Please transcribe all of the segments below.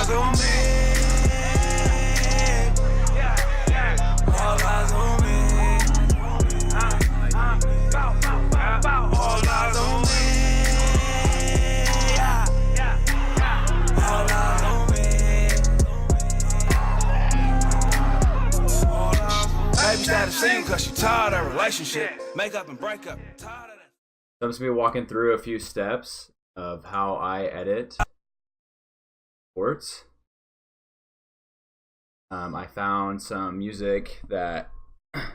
eyes on me. All eyes on me. All eyes on me. All eyes on me. Baby started singing cause she tired of relationship. Make up and break up. Tired of that. So I'm just going to be walking through a few steps of how I edit sports. I found some music that I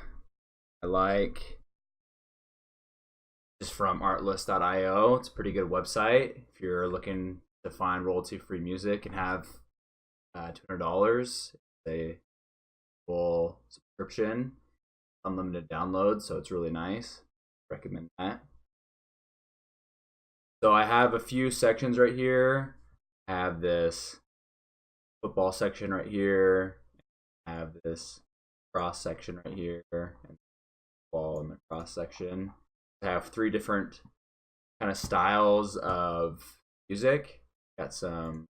like just from artlist.io. It's a pretty good website if you're looking to find royalty-free music and have $200. A full subscription, unlimited downloads, so it's really nice. Recommend that. So I have a few sections right here. I have this football section right here. I have this cross section right here, and ball and the cross section. I have 3 different kind of styles of music. Got some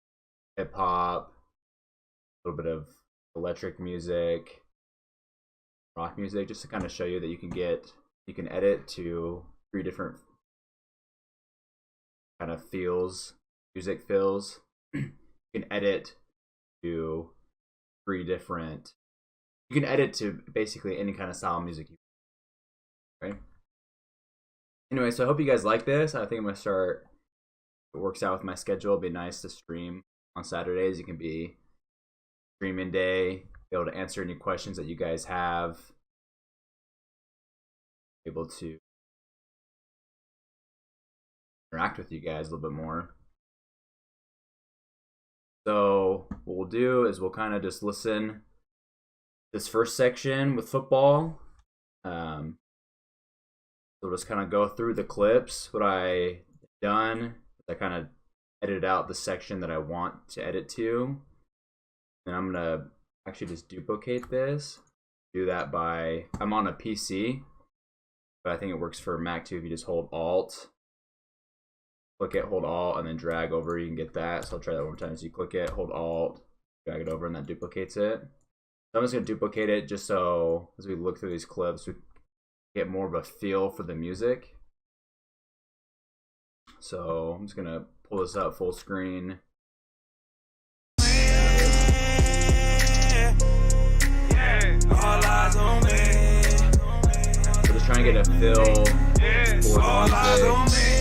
hip hop, a little bit of electric music, rock music, just to kind of show you that you can edit to 3 different kind of feels, music feels. You can edit to 3 different. You can edit to basically any kind of style of music you want, right? Anyway, so I hope you guys like this. I think I'm gonna start. If it works out with my schedule, it'd be nice to stream on Saturdays. You can be streaming day, be able to answer any questions that you guys have, able to interact with you guys a little bit more. So what we'll do is we'll kind of just listen this first section with football. So we'll just kind of go through the clips. What I done is I kind of edited out the section that I want to edit to. And I'm gonna actually just duplicate this. Do that by, I'm on a PC, but I think it works for Mac too. If you just hold Alt, click it, hold Alt, and then drag over, you can get that. So I'll try that one more time. So you click it, hold Alt, drag it over, and that duplicates it. So I'm just gonna duplicate it just so as we look through these clips, we get more of a feel for the music. So I'm just gonna pull this up full screen. All eyes on me. So just trying to get a feel for the music.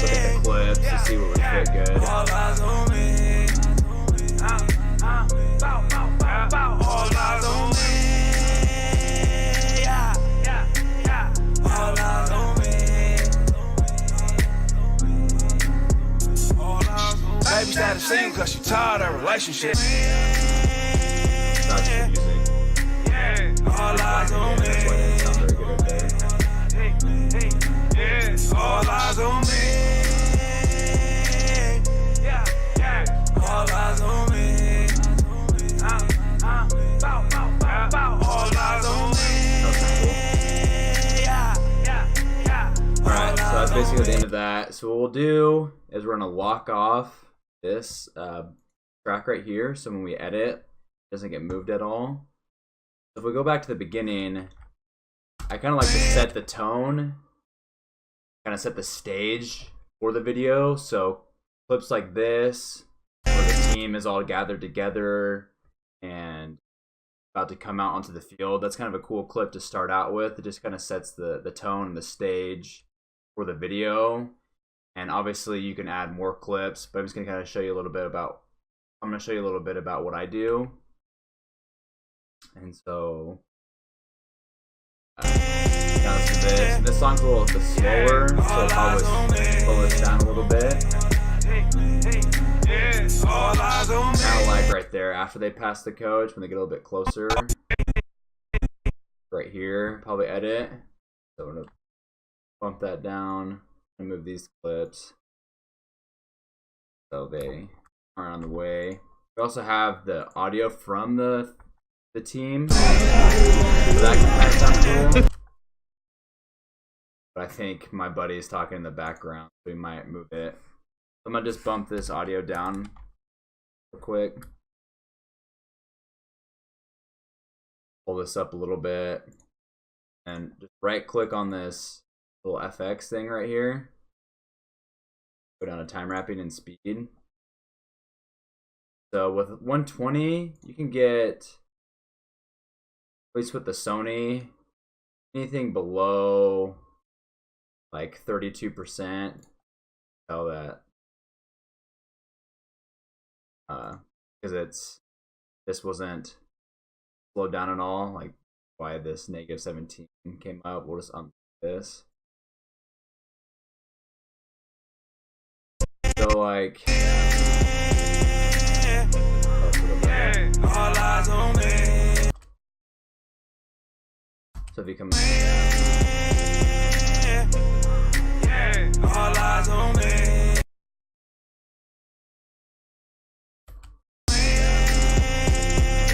Look at the clips to see what would fit good. All eyes on me. All eyes on me. All eyes on me. Baby started singing cause she tired of relationship. That's the music. All eyes on me. That's why it doesn't sound very good right there. All eyes on me. All eyes on me. All eyes on me. Alright, so that's basically the end of that. So what we'll do is we're gonna lock off this track right here, so when we edit, it doesn't get moved at all. If we go back to the beginning, I kind of like to set the tone, kind of set the stage for the video. So clips like this, where the team is all gathered together and about to come out onto the field, that's kind of a cool clip to start out with. It just kind of sets the tone and the stage for the video. And obviously you can add more clips, but I'm just gonna kind of show you a little bit about, I'm gonna show you a little bit about what I do. And so this song's a little bit slower, so I'll probably slow this down a little bit. Kind of like right there after they pass the coach, when they get a little bit closer. Right here, probably edit. So I'm gonna bump that down and move these clips so they aren't on the way. We also have the audio from the team. So that can kind of sound cool. But I think my buddy is talking in the background, so we might move it. I'm gonna just bump this audio down real quick. Pull this up a little bit. And just right click on this little FX thing right here. Go down to time wrapping and speed. So with 120, you can get, at least with the Sony, anything below like 32%. Tell that. Because this wasn't slowed down at all. Like why this -17 came up. We'll just unlock this. So like All eyes on me. so if you come All eyes on me.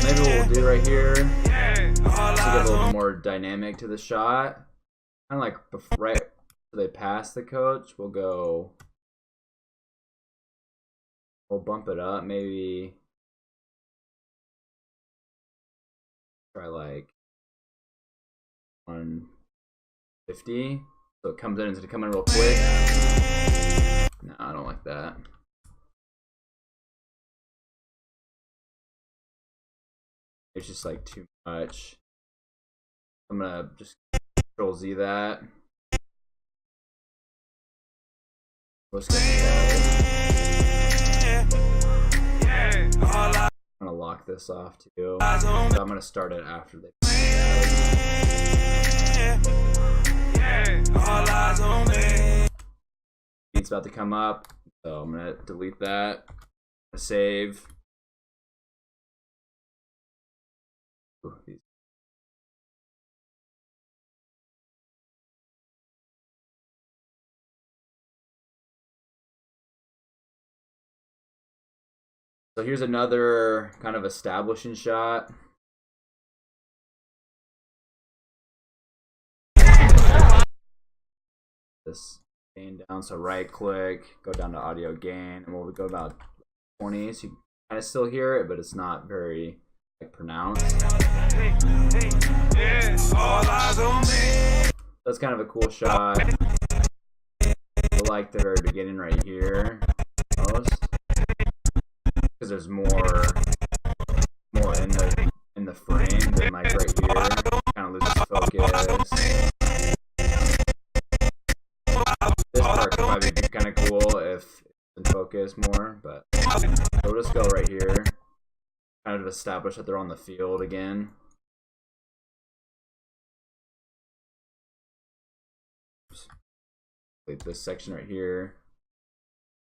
maybe what we'll do right here to All get a eyes little on more dynamic to the shot. Kind of like before, right before they pass the coach, we'll bump it up, maybe try like 150. So it comes in, it's gonna come in real quick. No, I don't like that. It's just like too much. I'm gonna just Control Z that. Let's go slow. I'm gonna lock this off too. So I'm gonna start it after they. Beat's about to come up, so I'm gonna delete that. Save. Ooh, so here's another kind of establishing shot. This gain down, so right click, go down to audio gain, and we'll go about 20, so you can kind of still hear it, but it's not very like pronounced. That's kind of a cool shot. I like the very beginning right here most, because there's more in the frame than like right here. Kind of loses focus. This part could probably be kind of cool if it's in focus more, but we'll just go right here. Kind of establish that they're on the field again. Delete this section right here.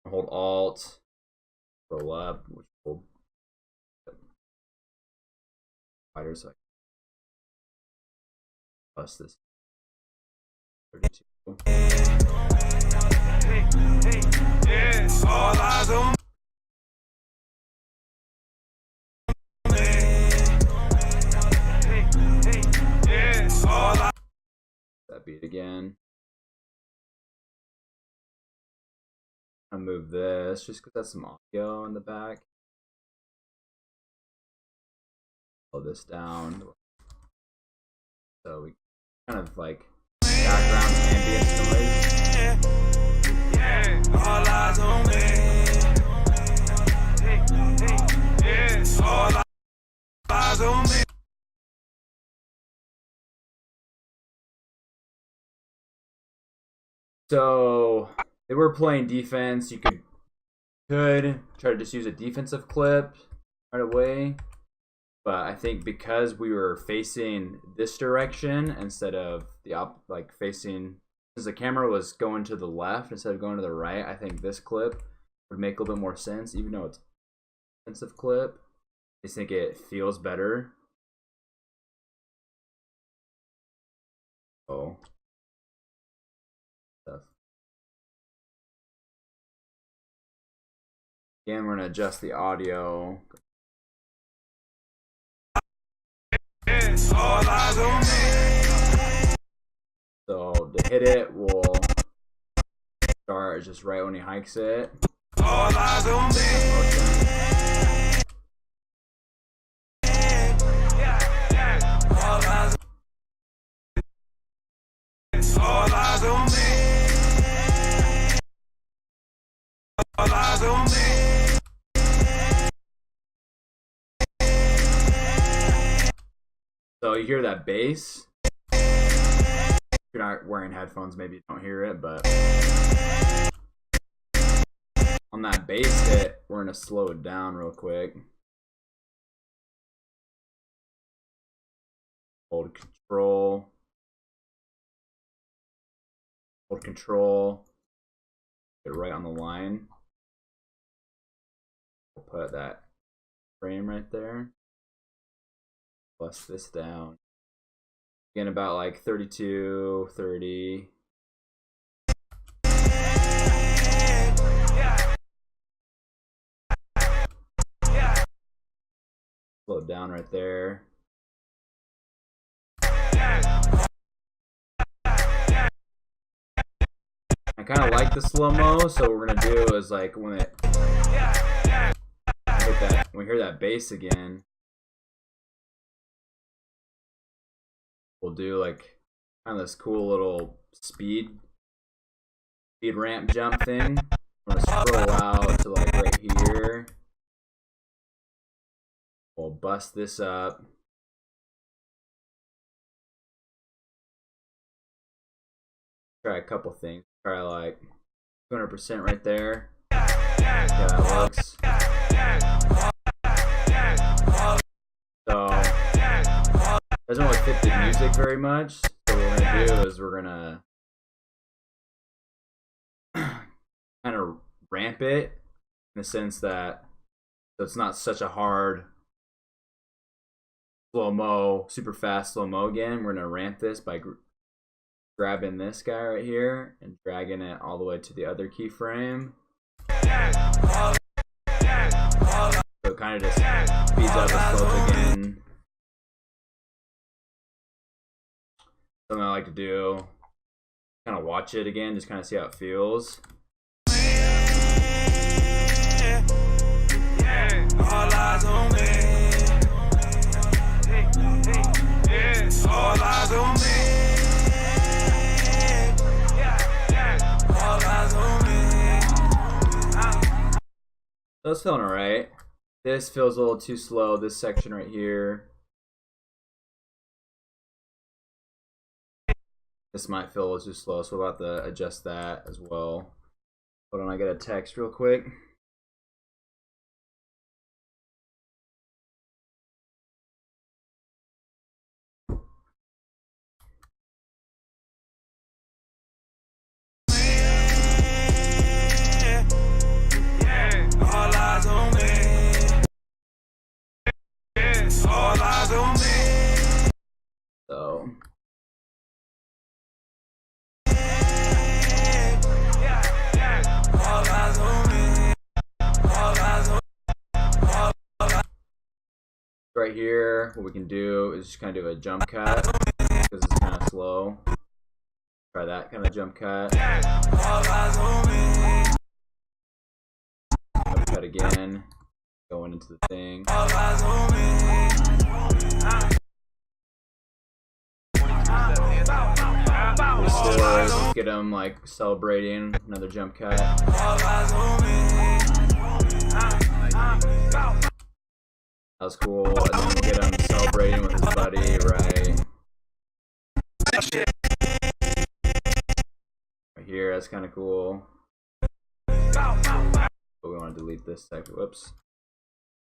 Hold Alt, roll up, which will wider so I can bust this 32. All eyes on that beat again. I'll move this just because that's some audio in the back. Slow this down. So we kind of like background ambient noise. all eyes on me. All eyes on me. So they were playing defense. You could try to just use a defensive clip right away. But I think because we were facing this direction instead of the facing, because the camera was going to the left instead of going to the right, I think this clip would make a little bit more sense, even though it's a defensive clip. I just think it feels better. Oh. Stuff. Again, we're going to adjust the audio. All eyes on me. So to hit it, we'll start just right when he hikes it. All eyes on me. you hear that bass. If you're not wearing headphones, maybe you don't hear it, but on that bass hit, we're gonna slow it down real quick. Hold control. Hold control. Get right on the line. We'll put that frame right there. Bust this down. Again, about like 32, 30. Slow it down right there. I kind of like the slow-mo, so what we're gonna do is like when we hear that bass again, we'll do like kind of this cool little speed ramp jump thing. I'm gonna scroll out to like right here. We'll bust this up. Try a couple things. Try like 200% right there. Yeah, that looks. So doesn't really fit the music very much. So what we're gonna do is we're gonna kind of ramp it in the sense that so it's not such a hard slow-mo, super fast slow-mo again. We're gonna ramp this by grabbing this guy right here and dragging it all the way to the other keyframe. So it kind of just speeds up the slope again. Something I like to do, kind of watch it again, just kind of see how it feels. All eyes on me. All eyes on me. All eyes on me. So it's feeling alright. This feels a little too slow, this section right here. This might feel a little too slow, so we're about to adjust that as well. Hold on, I got a text real quick. All eyes on me. All eyes on me. So right here, what we can do is just kind of do a jump cut because it's kind of slow. Try that kind of jump cut. Jump cut again. Going into the thing. Restores, let's get them like celebrating another jump cut. That was cool. And then we'll get him celebrating with his buddy, right? Right here, that's kind of cool. But we want to delete this section. Whoops.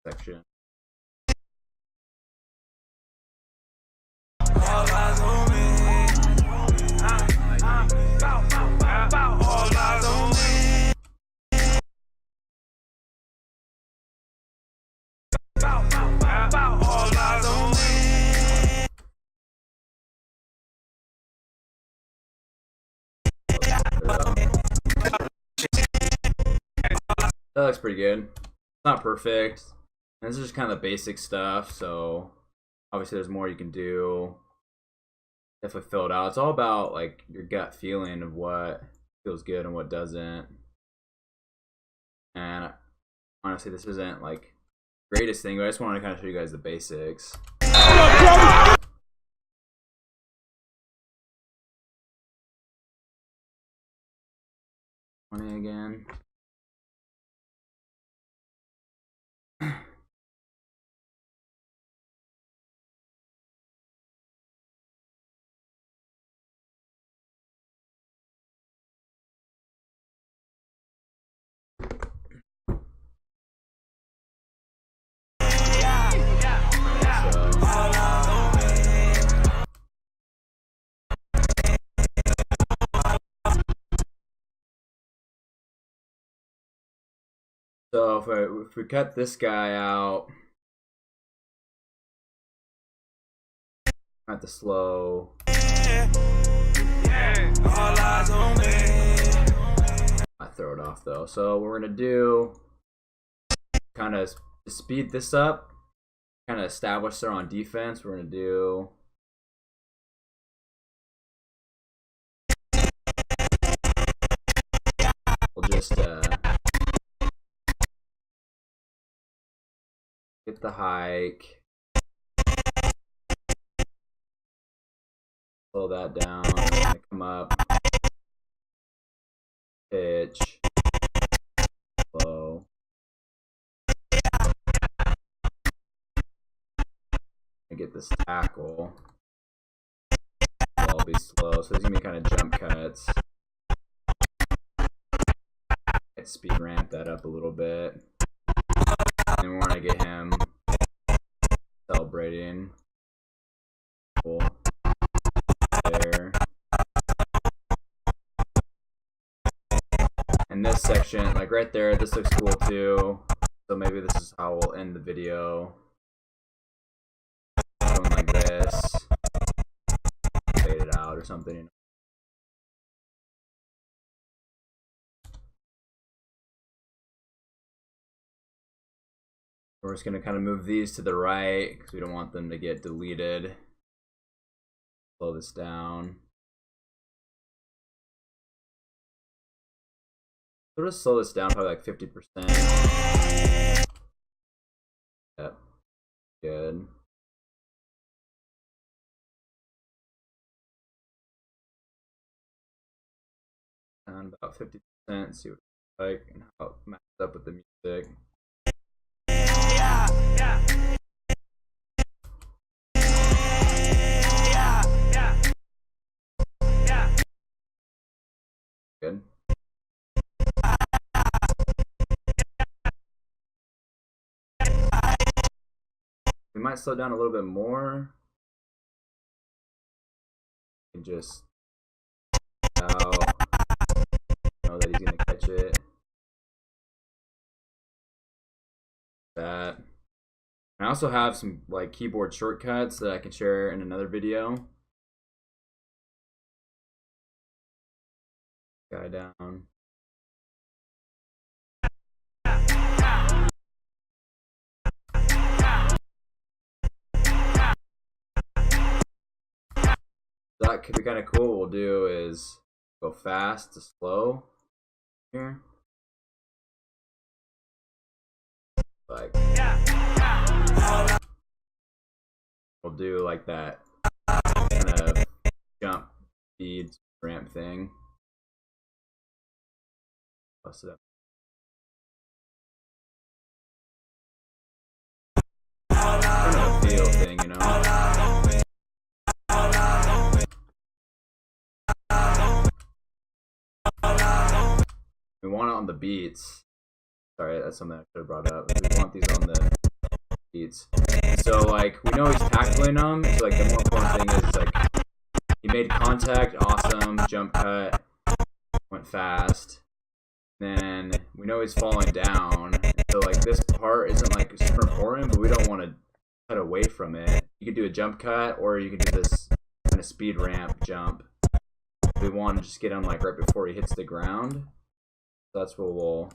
Section. All eyes on me. All eyes on me. All eyes on me. That looks pretty good. It's not perfect. And this is just kind of the basic stuff, so obviously there's more you can do. Definitely fill it out. It's all about like your gut feeling of what feels good and what doesn't. And honestly, this isn't like the greatest thing, but I just wanted to kind of show you guys the basics. Again. So if we cut this guy out, at the slow. All eyes on me. I throw it off though. So what we're gonna do, kind of speed this up, kind of establish her on defense. We're gonna do. We'll just get the hike. Slow that down. Come up. Pitch. Slow. And get this tackle. I'll be slow. So there's gonna be kind of jump cuts. Speed ramp that up a little bit. And we want to get him celebrating. Cool. There. And this section, like right there, this looks cool too. So maybe this is how we'll end the video. Something like this. Fade it out or something. We're just going to kind of move these to the right because we don't want them to get deleted. Slow this down. So just slow this down probably like 50%. Yep. Good. And about 50%. See what it's like and how it matches up with the music. Good. We might slow down a little bit more. And just out. Know that he's gonna catch it. That. I also have some like keyboard shortcuts that I can share in another video. Guy down. That could be kind of cool. What we'll do is go fast to slow here. Like we'll do like that kind of jump speed ramp thing. Bust it up. Kind of a feel thing, you know. We want it on the beats. Sorry, that's something I should have brought up. We want these on the beats. So like we know he's tackling them. So like the more important thing is like he made contact, awesome, jump cut, went fast. Then we know he's falling down. So like this part isn't like super important, but we don't want to cut away from it. You could do a jump cut or you could do this kind of speed ramp jump. We want to just get him like right before he hits the ground. So that's what we'll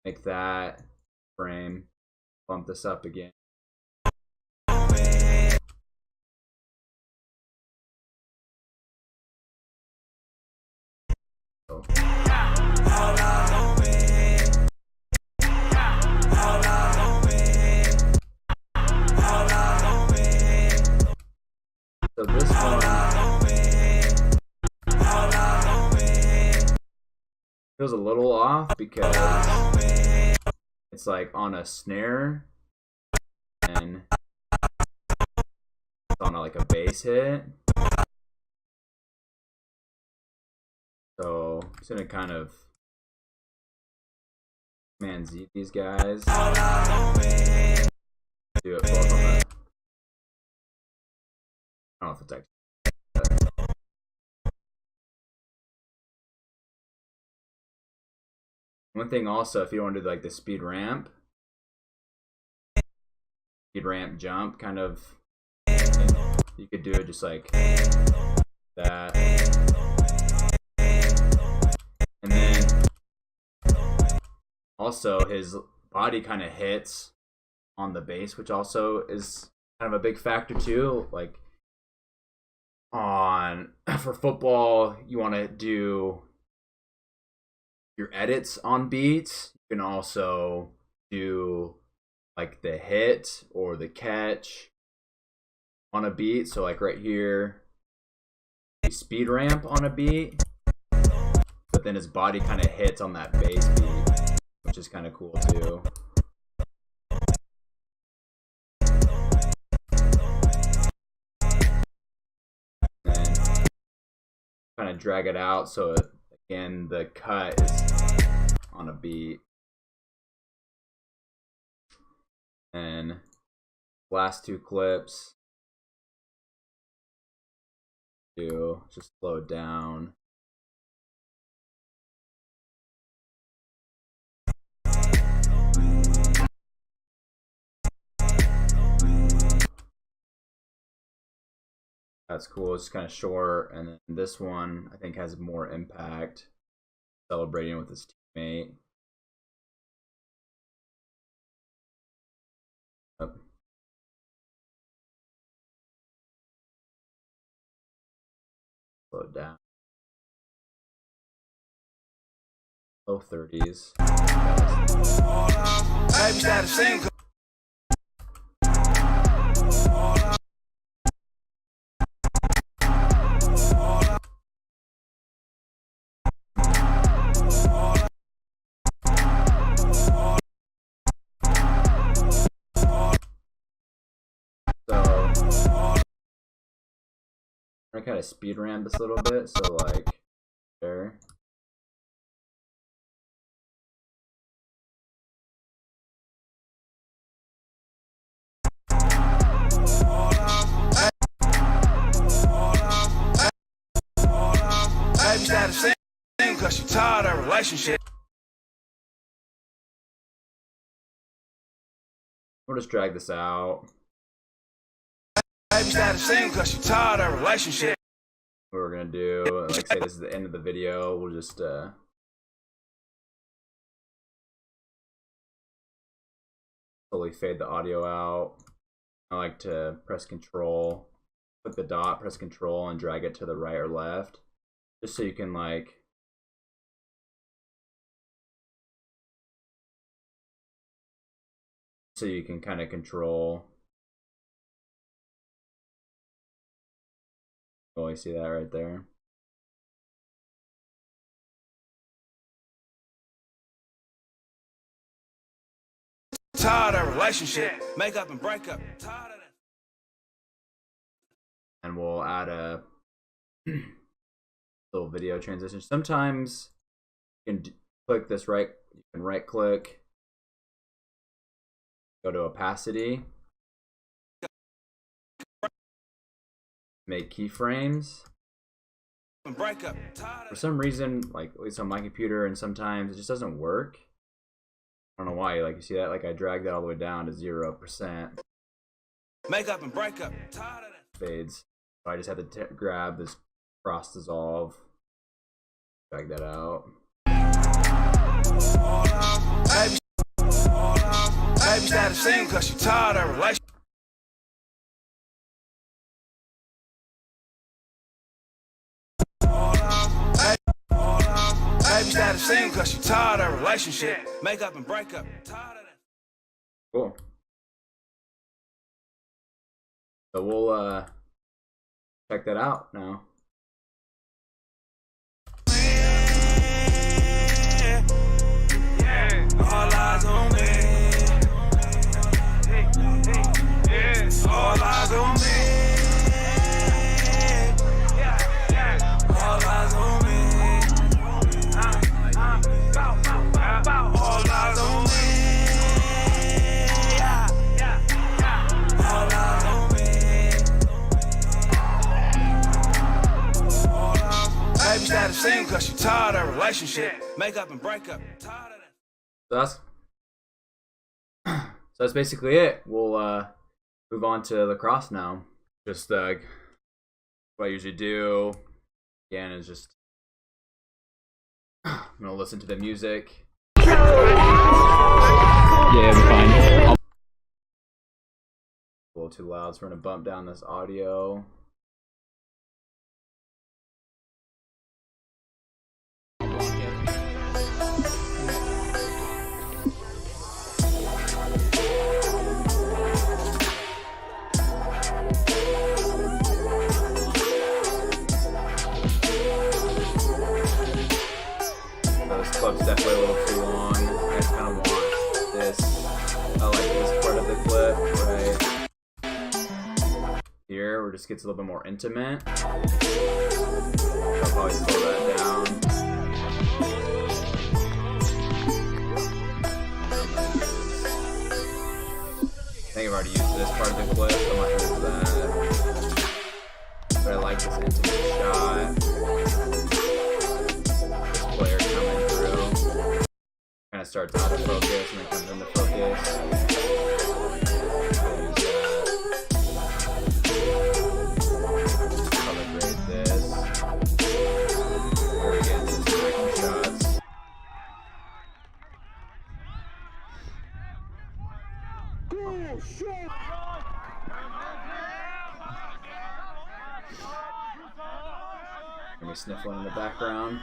make that frame. Bump this up again. So. So this one feels a little off because it's like on a snare and it's on like a bass hit. So I'm just gonna kind of man Z these guys. Do it both on the. I don't know if it's actually. One thing also, if you want to do like the speed ramp jump kind of thing, you could do it just like that. And then also his body kind of hits on the base, which also is kind of a big factor too. Like for football, you want to do your edits on beats. You can also do like the hit or the catch on a beat. So like right here, speed ramp on a beat, but then his body kind of hits on that bass beat, which is kind of cool too. And kind of drag it out so again the cut is on a beat. And last two clips, just slow it down. That's cool. It's kind of short, and then this one I think has more impact. Celebrating with his teammate. Up. Slow it down. Low 30s. I kind of speed ramp this a little bit, so like there. Baby started singing cause she tired of relationship. We'll just drag this out. Baby started singing cause she tired of relationship. What we're gonna do, like say this is the end of the video, we'll just slowly fade the audio out. I like to press Control, click the dot, press Control, and drag it to the right or left, just so you can like kind of control. Oh, you see that right there? Tired of relationship, make up and break up. Tired of that. And we'll add a little video transition. Sometimes you can click this you can right click, go to opacity, make keyframes. For some reason, like at least on my computer, and sometimes it just doesn't work. I don't know why. Like you see that? Like I dragged that all the way down to 0%. Make up and break up. Fades. So I just had to grab this cross dissolve, drag that out. Baby started singing cause she tired of relationship. Baby started singing cause she tired of relationship. Make up and break up. Tired of that. Cool. So we'll check that out now. All eyes on me. All eyes on me. All eyes on me. All eyes on me. All eyes on me. Baby started singing cause she tired of relationship. Make up and break up. Tired of that. that's so that's basically it. We'll move on to lacrosse now. Just what I usually do again is just I'm gonna listen to the music. Yeah, it'll be fine. A little too loud, so we're gonna bump down this audio. This clip's definitely a little too long. I just kind of want this. I like this part of the clip right here, where it just gets a little bit more intimate. So I'll probably slow that down. I think I've already used this part of the clip, so I'm not gonna use that. But I like this intimate shot. Player coming through. Kind of starts out of focus and then comes into focus. Color grade this. Here we get into some action shots. And we sniffling in the background.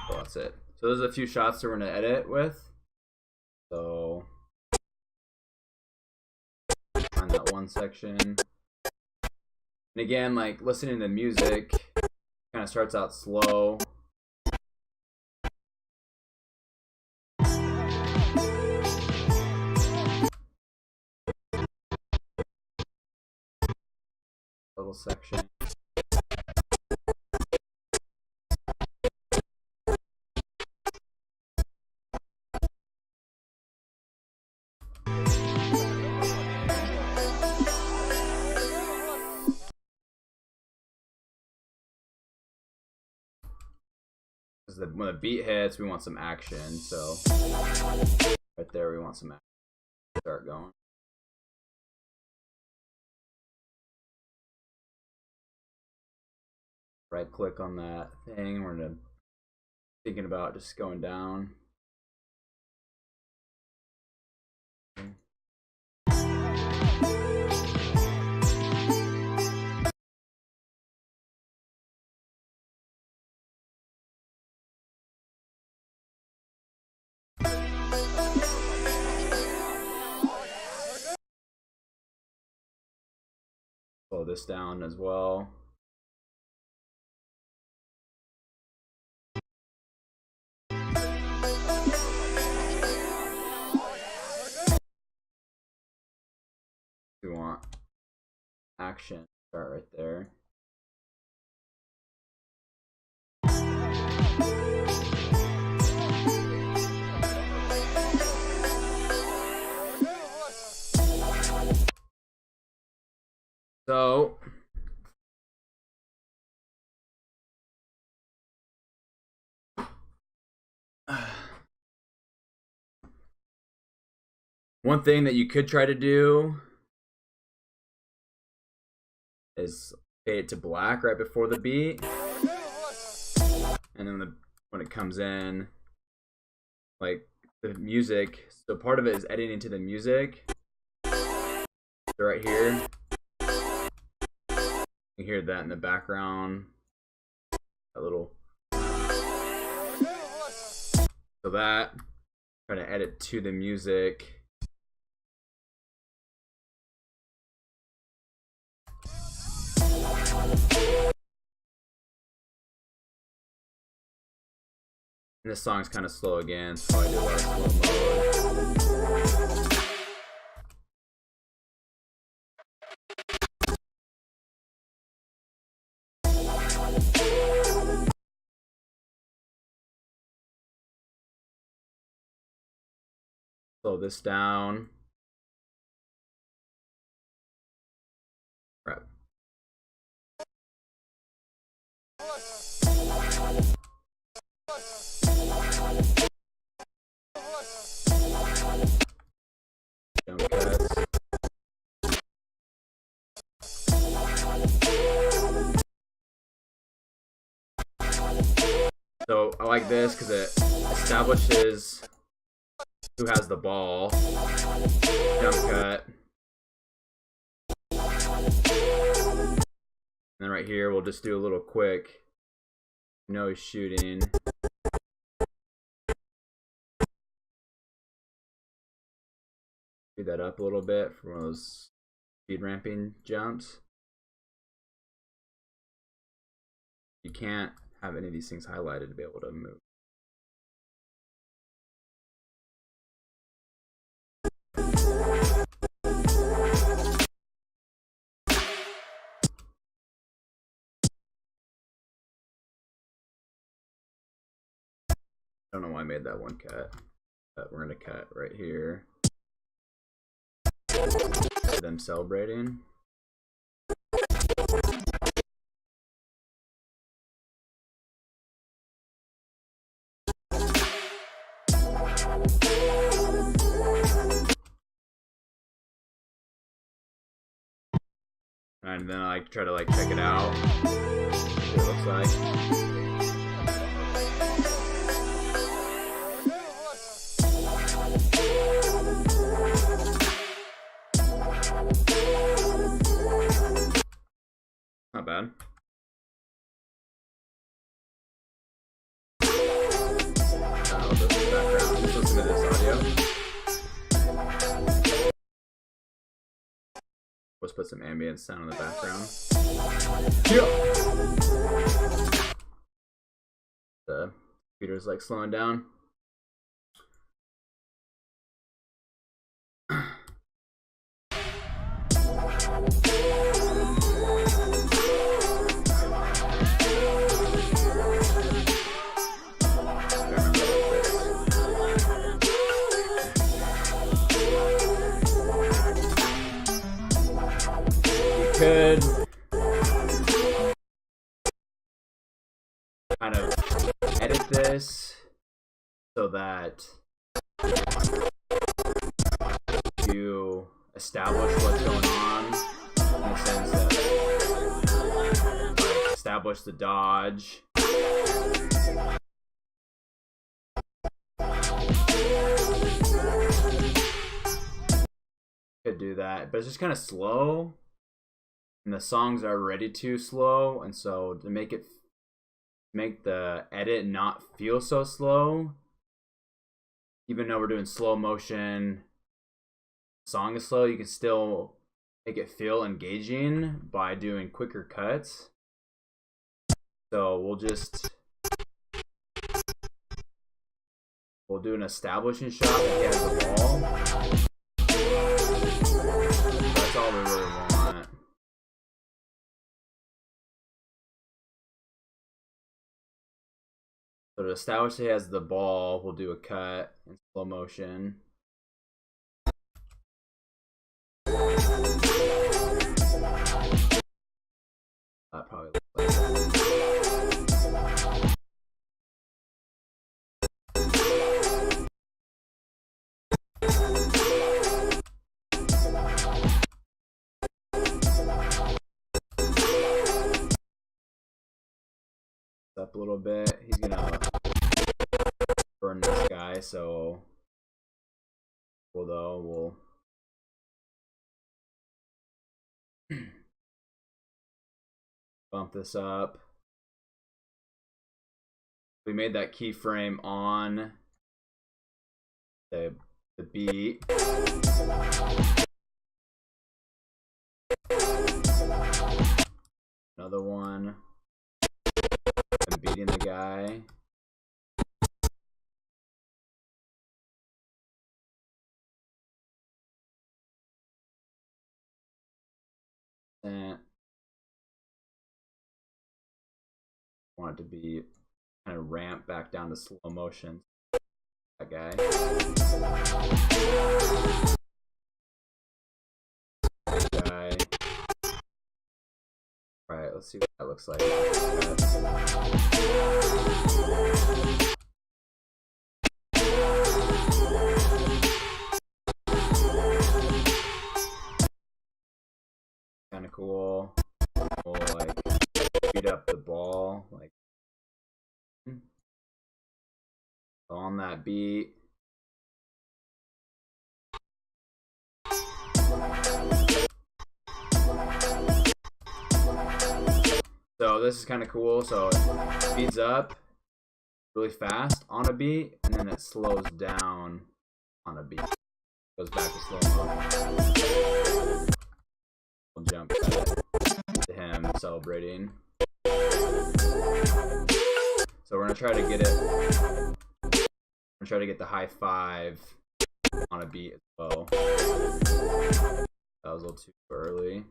So that's it. So there's a few shots that we're gonna edit with. So find that one section. And again, like listening to music kind of starts out slow. Little section. When the beat hits, we want some action. So right there, we want some action. Start going. Right click on that thing. We're gonna thinking about just going down. Slow this down as well. We want action. Start right there. So one thing that you could try to do is fade it to black right before the beat, and then when it comes in, like the music. So part of it is editing into the music. So right here, you hear that in the background. That little. So that, try to edit to the music. And this song's kind of slow again, so I do a lot of slow mode. Slow this down. Jump cuts. So I like this because it establishes who has the ball. Jump cut. And then right here we'll just do a little quick nose shooting. Speed that up a little bit for one of those speed ramping jumps. You can't have any of these things highlighted to be able to move. I don't know why I made that one cut, but we're gonna cut right here. Them celebrating. And then I try to check it out. See what it looks like. Not bad. Let's listen to this audio. Let's put some ambient sound in the background. Yeah. The computer's slowing down. Could kind of edit this so that you establish what's going on in the sense that establish the dodge. Could do that, but it's just kind of slow. And the songs are already too slow, and so to make the edit not feel so slow, even though we're doing slow motion, song is slow, you can still make it feel engaging by doing quicker cuts. So we'll do an establishing shot that he has the ball. That's all we really want. So to establish he has the ball, we'll do a cut in slow motion. That probably looks like up a little bit. He's gonna burn this guy, so we'll bump this up. We made that keyframe on the beat. Another one. I'm beating the guy. And want it to be kind of ramped back down to slow motion. That guy. That guy. Alright, let's see what that looks like. Kind of cool. We'll like speed up the ball, like on that beat. So this is kind of cool. So it speeds up really fast on a beat, and then it slows down on a beat. Goes back to slow-mo. We'll jump to him celebrating. So we're gonna try to get it. I'm gonna try to get the high five on a beat as well. That was a little too early.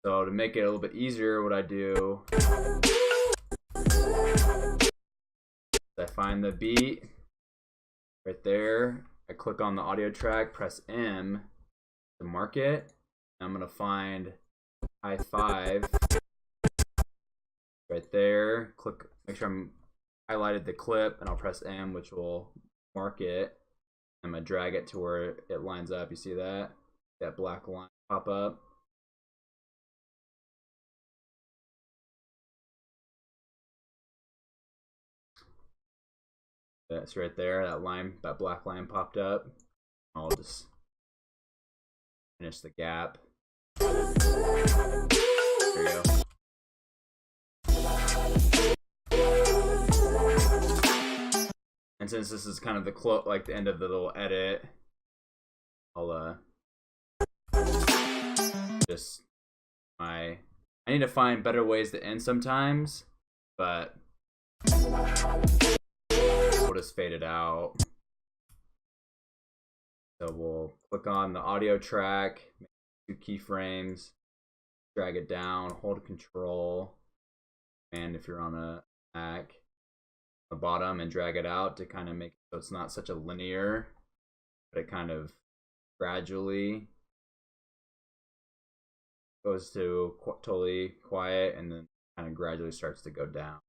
So to make it a little bit easier, what I do is I find the beat right there. I click on the audio track, press M to mark it. I'm gonna find high five right there. Click, make sure I'm highlighted the clip, and I'll press M, which will mark it. I'm gonna drag it to where it lines up. You see that? That black line pop up. That's right there. That line, that black line popped up. I'll just finish the gap. There you go. And since this is kind of the like the end of the little edit, I'll just I need to find better ways to end sometimes, but we'll just fade it out. So we'll click on the audio track, make 2 keyframes, drag it down, hold Control, and if you're on a Mac, the bottom, and drag it out to kind of make it so it's not such a linear, but it kind of gradually goes to totally quiet and then kind of gradually starts to go down.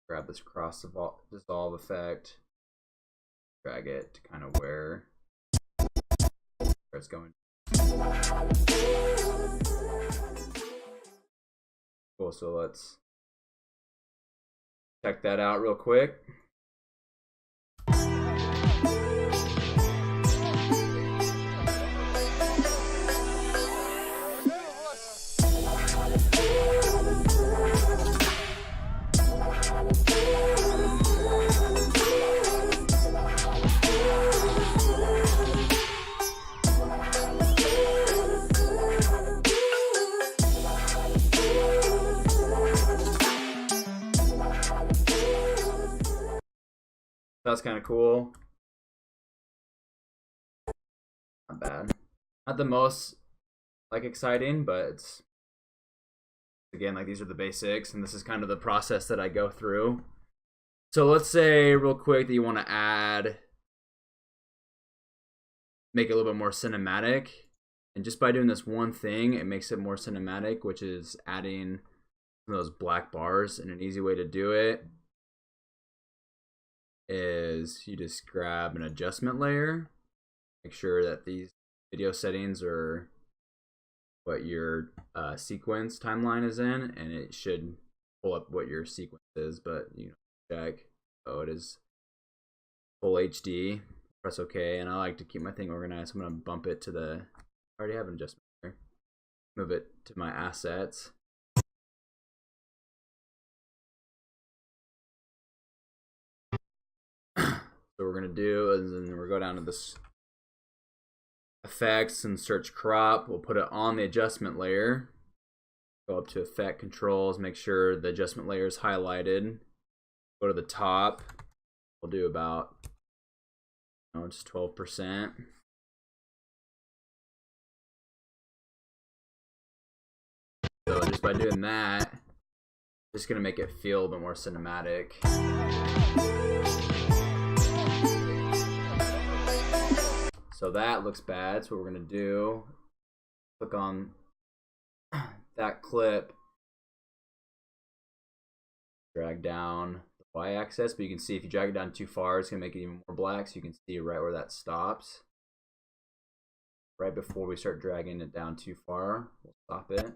Grab this cross dissolve effect, drag it to kind of where it's going. Cool, so let's check that out real quick. That's kind of cool. Not bad. Not the most like exciting, but it's, again, like these are the basics, and this is kind of the process that I go through. So let's say real quick that you want to make it a little bit more cinematic, and just by doing this one thing, it makes it more cinematic, which is adding some of those black bars. And an easy way to do it is you just grab an adjustment layer, make sure that these video settings are what your sequence timeline is in, and it should pull up what your sequence is, but you know, check. Oh, it is full HD. Press OK, and I like to keep my thing organized. I'm gonna bump it to the, I already have an adjustment here. Move it to my assets. So what we're gonna do is then we'll go down to this effects and search crop. We'll put it on the adjustment layer. Go up to effect controls, make sure the adjustment layer is highlighted. Go to the top. We'll do about, you know, just 12%. So just by doing that, just gonna make it feel a bit more cinematic. So that looks bad. So what we're gonna do, click on that clip, drag down the y-axis, but you can see if you drag it down too far, it's gonna make it even more black. So you can see right where that stops. Right before we start dragging it down too far, we'll stop it.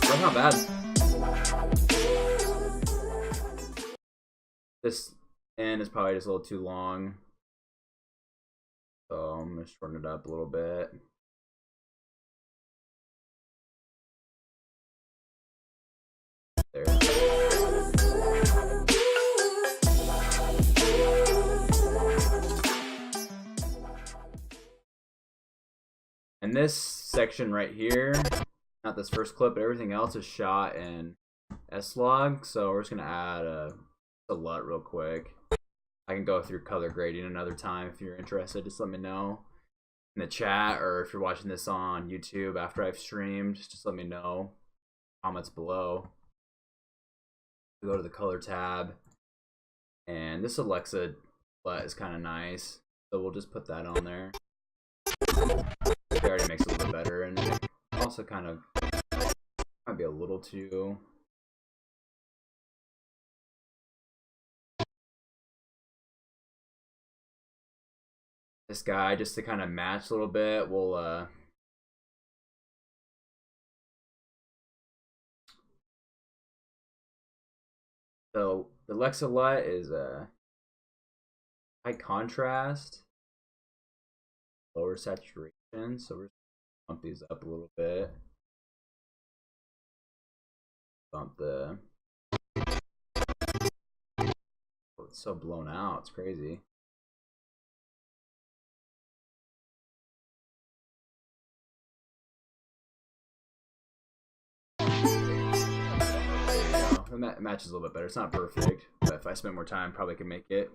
That's not bad. This end is probably just a little too long, so I'm gonna shorten it up a little bit. There. And this section right here, not this first clip, but everything else is shot in S-Log, so we're just gonna add a LUT real quick. I can go through color grading another time if you're interested. Just let me know in the chat, or if you're watching this on YouTube after I've streamed, just let me know. Comments below. Go to the color tab, and this Alexa LUT is kind of nice, so we'll just put that on there. It already makes it a little bit better, and it also kind of might be a little too. This guy, just to kind of match a little bit, we'll so the Alexa LUT is high contrast, lower saturation, so we're just gonna bump these up a little bit. Bump the, oh, it's so blown out, it's crazy. It matches a little bit better. It's not perfect, but if I spend more time, probably can make it.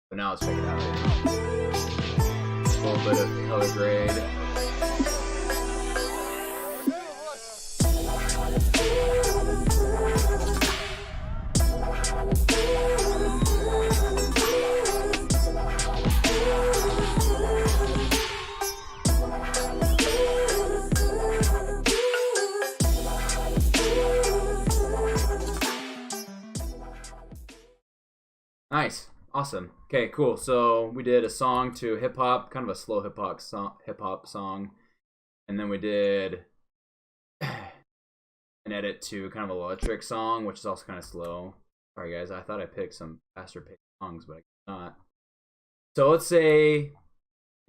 But now let's check it out. A little bit of color grade. Nice, awesome. Okay, cool. So we did a song to hip hop, kind of a slow hip hop song, and then we did an edit to kind of an electric song, which is also kind of slow. Sorry guys, I thought I picked some faster paced songs, but I guess not. So let's say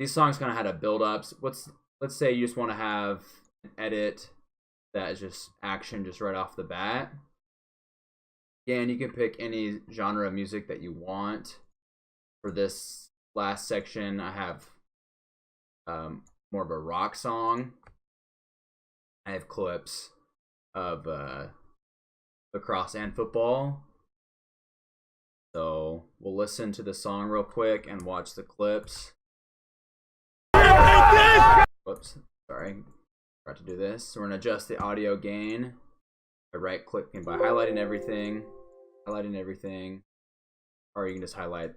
these songs kind of had a build up. Let's say you just want to have an edit that is just action, just right off the bat. Again, you can pick any genre of music that you want. For this last section, I have more of a rock song. I have clips of lacrosse and football. So we'll listen to the song real quick and watch the clips. Whoops, sorry, forgot to do this. So we're gonna adjust the audio gain by right-clicking, by highlighting everything, or you can just highlight.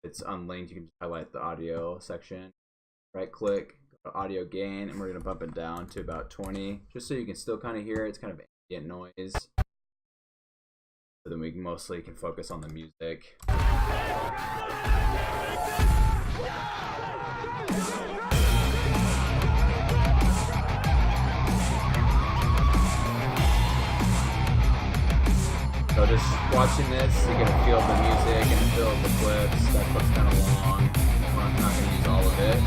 If it's unlinked, you can just highlight the audio section. Right-click, go to audio gain, and we're gonna bump it down to about 20, just so you can still kind of hear it. It's kind of ambient noise. So then we mostly can focus on the music. So just watching this, you get a feel of the music and a feel of the clips. That clip's kind of long. I'm not going to use all of it.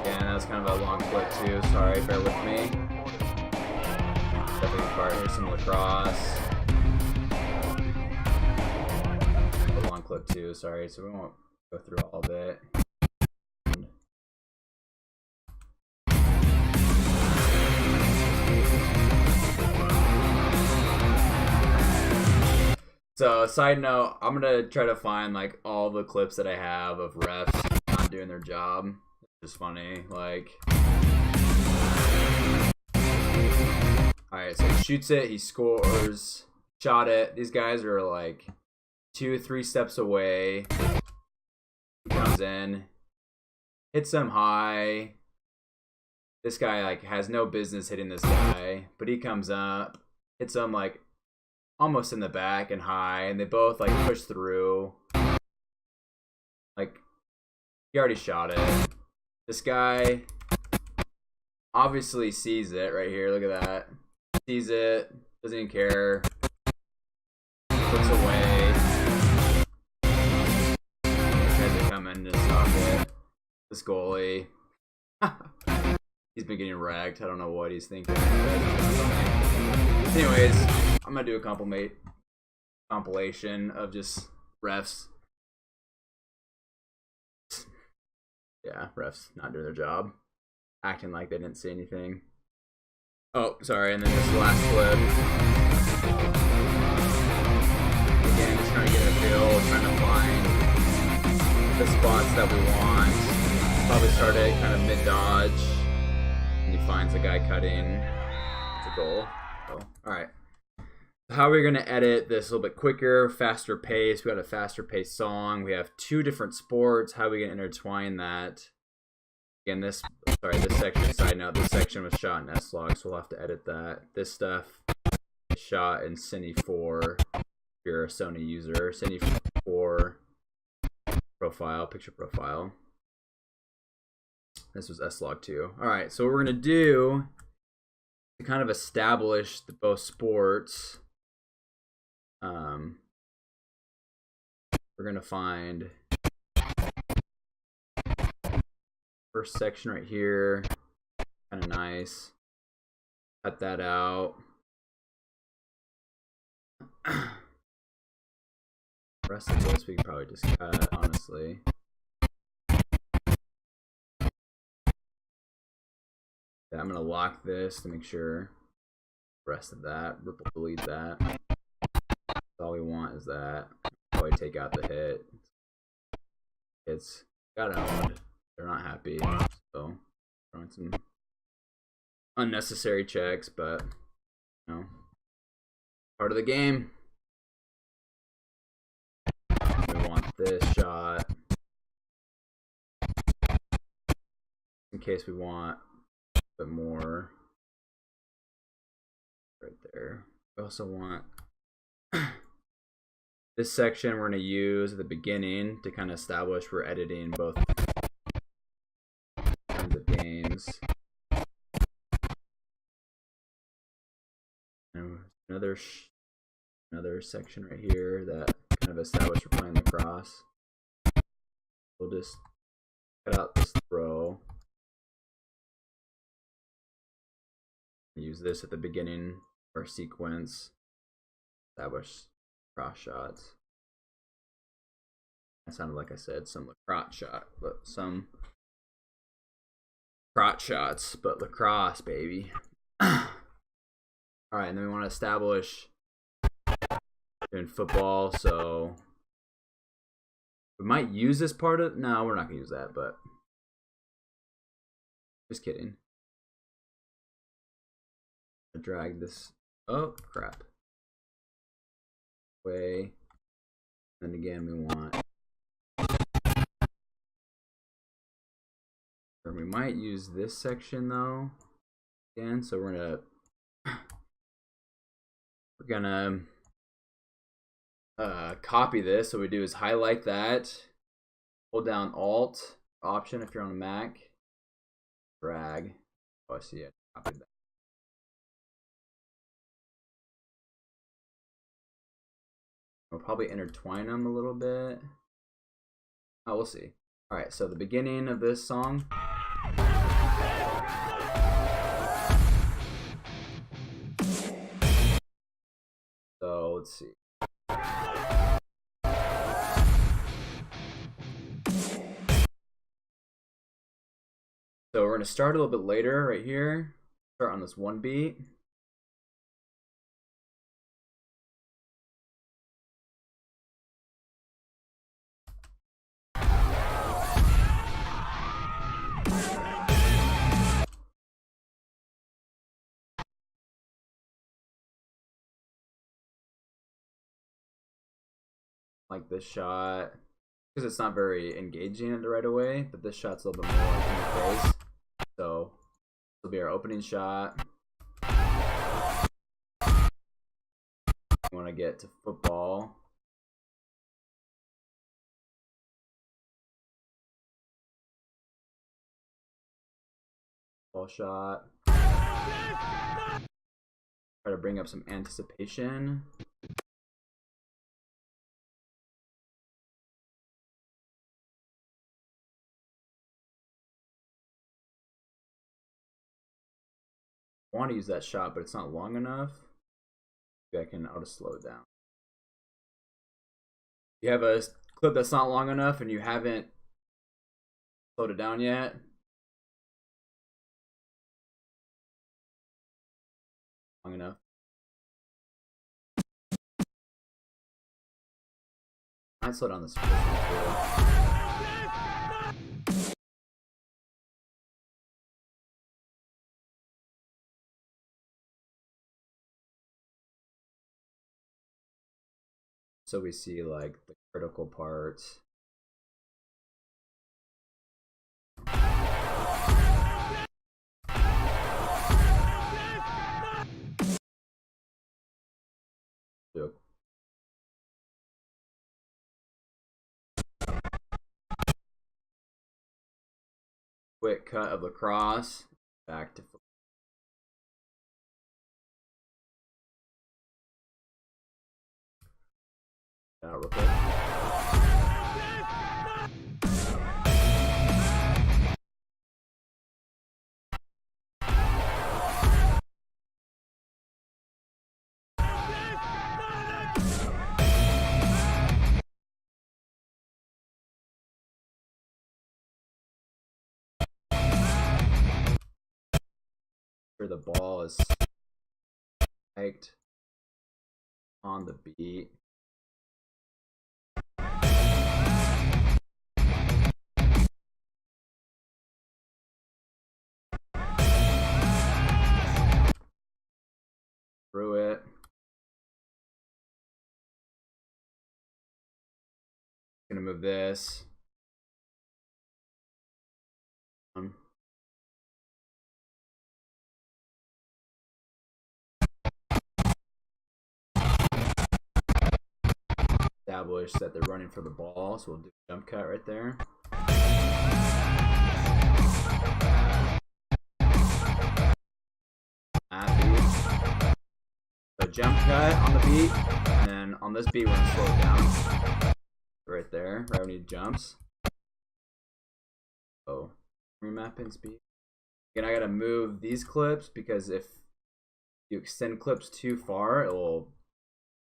Yeah, that was kind of a long clip definitely a part. Here's some lacrosse. A long clip too, sorry, so we won't go through all of it. So, side note, I'm gonna try to find like all the clips that I have of refs not doing their job. It's just funny, like. Alright, so he shoots it, he scores, shot it. These guys are like 2-3 steps away. He comes in, hits him high. This guy like has no business hitting this guy, but he comes up, hits him like almost in the back and high, and they both like push through. Like, he already shot it. This guy obviously sees it right here. Look at that. Sees it, doesn't even care. Looks away. Tries to come in to stop it. This goalie. He's been getting wrecked. I don't know what he's thinking. Anyways, I'm gonna do a compilation of just refs. Yeah, refs not doing their job, acting like they didn't see anything. Oh, sorry, and then this last clip. Again, just trying to get a feel, trying to find the spots that we want. Probably start at kind of mid-dodge, and he finds the guy cutting. It's a goal. So, alright. How are we going to edit this a little bit quicker, faster pace? We got a faster paced song. We have 2 different sports. How are we going to intertwine that? Again, this section, side note, this section was shot in S-Log, so we'll have to edit that. This stuff is shot in Cine 4 if you're a Sony user. Cine 4 profile, picture profile. This was S-Log 2. Alright, so what we're going to do to kind of establish both sports, we're going to find first section right here, kind of nice. Cut that out. The rest of this we can probably just cut, honestly. Yeah, I'm gonna lock this to make sure. The rest of that, ripple delete that. All we want is that. Probably take out the hit. It's got owned. They're not happy, so throwing some unnecessary checks, but you know, part of the game. We want this shot in case we want a bit more right there. We also want this section we're going to use at the beginning to kind of establish we're editing both kinds of games. And another section right here that kind of establishes we're playing lacrosse. We'll just cut out this throw. Use this at the beginning of our sequence. Establish cross shots. That sounded like I said some lacrosse shot, but some crotch shots, but lacrosse, baby. Alright, and then we want to establish in football, so we might use this part of, no, we're not gonna use that, but just kidding. Drag this, oh crap, way, and again we want, or we might use this section though, again, so we're gonna copy this. So what we do is highlight that, hold down Alt, Option if you're on a Mac, drag, oh I see it, copied that. We'll probably intertwine them a little bit. Oh, we'll see. Alright, so the beginning of this song. let's see. So we're gonna start a little bit later right here. Start on this one beat. Like this shot, because it's not very engaging it right away, but this shot's a little bit more like in your face. So this will be our opening shot. We want to get to football. Ball shot. Try to bring up some anticipation. I want to use that shot, but it's not long enough. Maybe I'll just slow it down. If you have a clip that's not long enough and you haven't slowed it down yet, long enough. I'd slow down this first one too. So we see like the critical parts. Do quick cut of Lacrosse back to real quick. The ball is spiked on the beat. Through it. Gonna move this. Establish that they're running for the ball, so we'll do a jump cut right there. So jump cut on the beat, and then on this beat we're gonna slow it down. Right there, right when he jumps. Oh, remapping speed. Again, I gotta move these clips because if you extend clips too far, it will,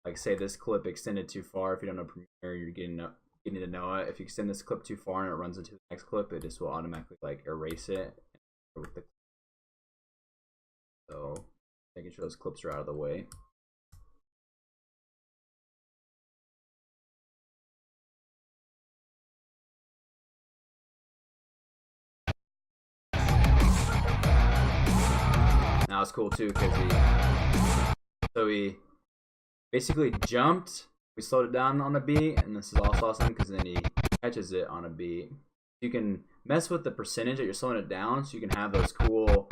like say this clip extended too far. If you don't know Premiere, you're getting to know it. If you extend this clip too far and it runs into the next clip, it just will automatically like erase it. So making sure those clips are out of the way. Now it's cool too because he basically jumped. We slowed it down on a beat, and this is also awesome because then he catches it on a beat. You can mess with the percentage that you're slowing it down, so you can have those cool.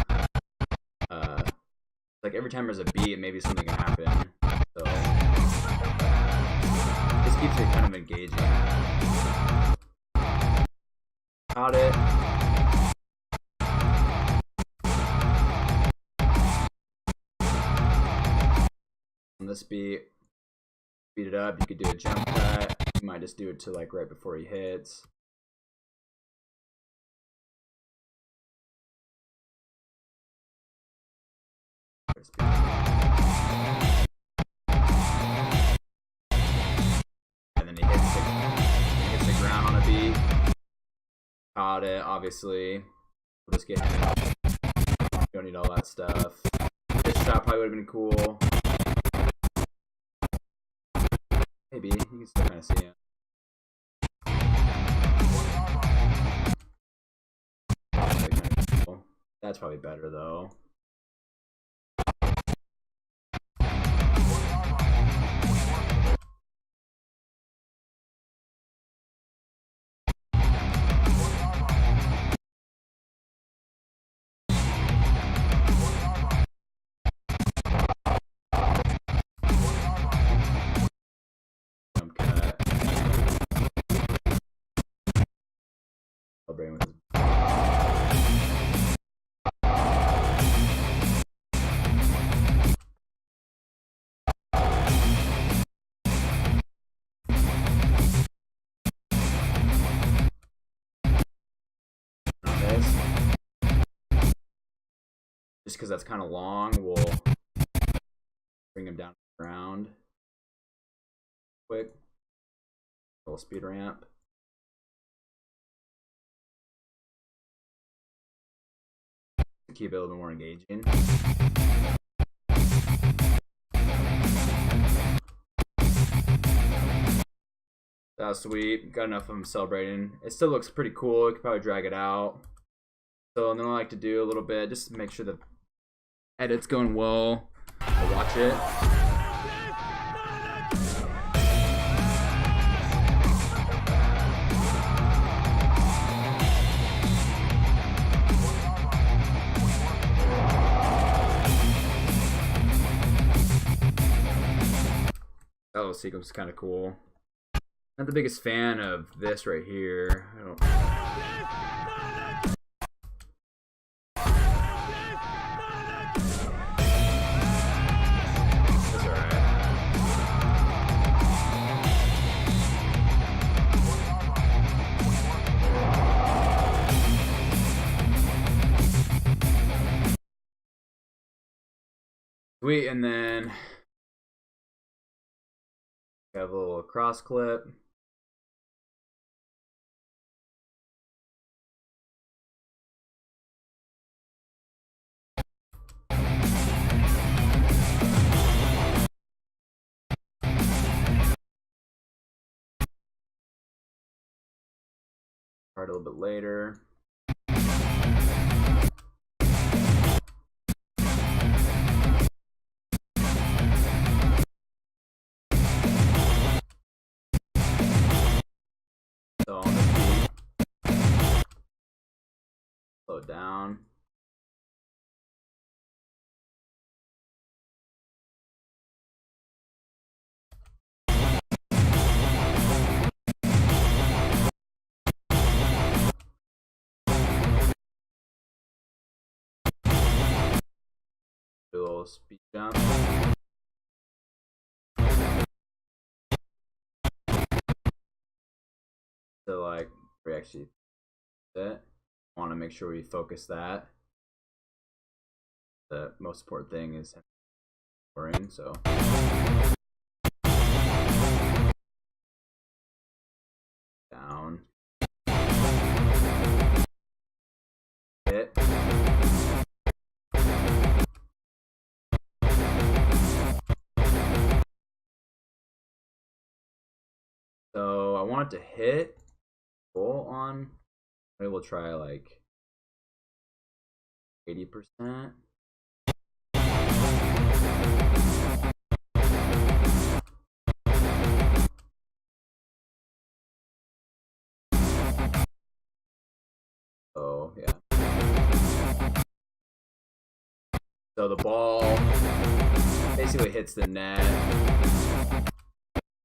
Like every time there's a beat, maybe something can happen. So this keeps it kind of engaging. Got it. On this beat, speed it up. You could do a jump cut. You might just do it to like right before he hits. caught it, obviously. We'll just get him. Don't need all that stuff. This shot probably would have been cool. Maybe. You can still kind of see him. That's probably better, though. Celebrating with his just because that's kind of long, we'll bring him down to the ground quick. A little speed ramp. To keep it a little bit more engaging. That was sweet. Got enough of him celebrating. It still looks pretty cool. We could probably drag it out. So then I like to do a little bit just to make sure the edit's going well. I'll watch it. That little sequence is kind of cool. Not the biggest fan of this right here. I don't. That's alright. Sweet, and then we have a little cross clip. Start a little bit later. So on the beat, slow it down. Do a little speed jump. So like we actually that want to make sure we focus that. The most important thing is scoring, so down. Hit. So I want it to hit full on. Maybe we'll try like 80%. So yeah. So the ball basically hits the net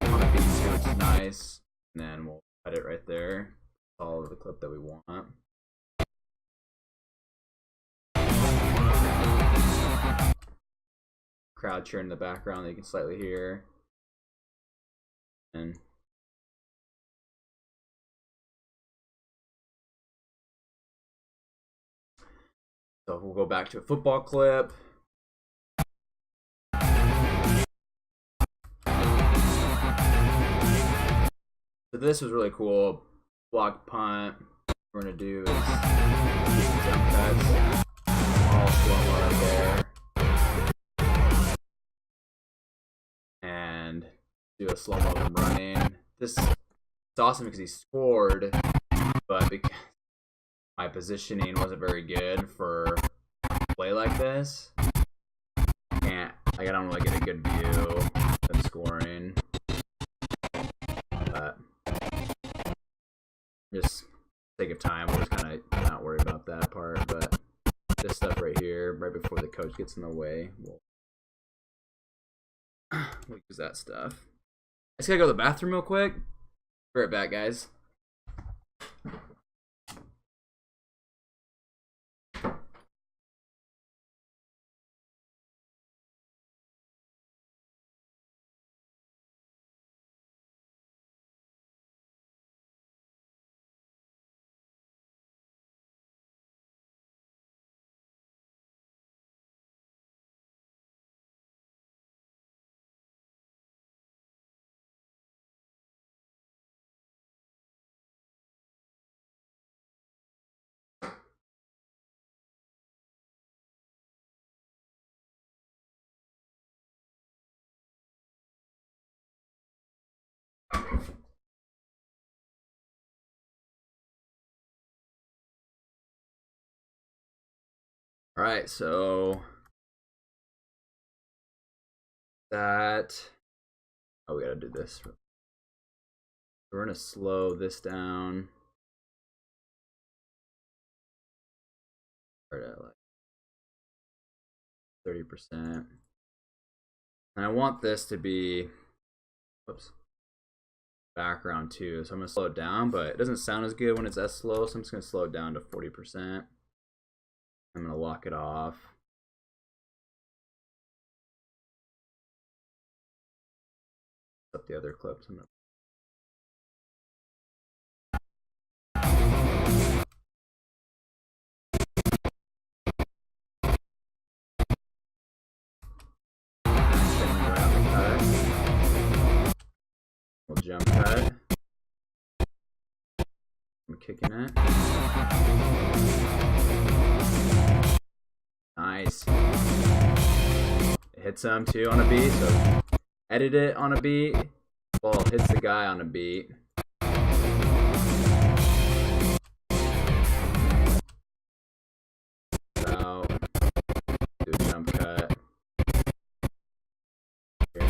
on a beat too, which is nice. And then we'll cut it right there. All of the clip that we want. Crowd cheering in the background that you can slightly hear. And so we'll go back to a football clip. So this was really cool. Block punt. What we're gonna do is jump cuts, all slow-mo right there, and do a slow-mo of him running. This is awesome because he scored, but because my positioning wasn't very good for a play like this, I don't really get a good view of scoring. But just sake of time, we'll just kind of not worry about that part. But this stuff right here, right before the coach gets in the way, we'll use that stuff. I just gotta go to the bathroom real quick. Be right back, guys. All right, so that. Oh, we gotta do this. We're gonna slow this down. Start at like 30%. And I want this to be, whoops, background too. So I'm gonna slow it down, but it doesn't sound as good when it's as slow. So I'm just gonna slow it down to 40%. I'm gonna lock it off. Up the other clips. I'm gonna we'll jump cut. I'm kicking it. Nice. It hits him too on a beat, so edit it on a beat. Ball hits the guy on a beat. Out. Do a jump cut. Here.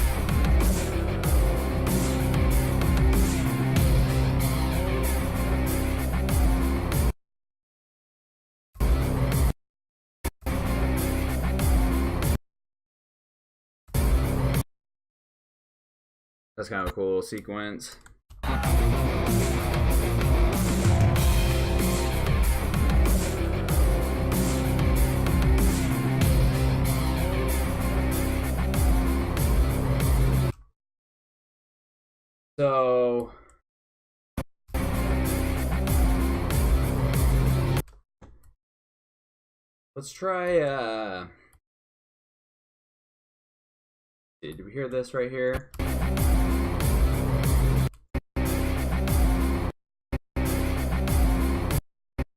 That's kind of a cool sequence. So let's try did we hear this right here?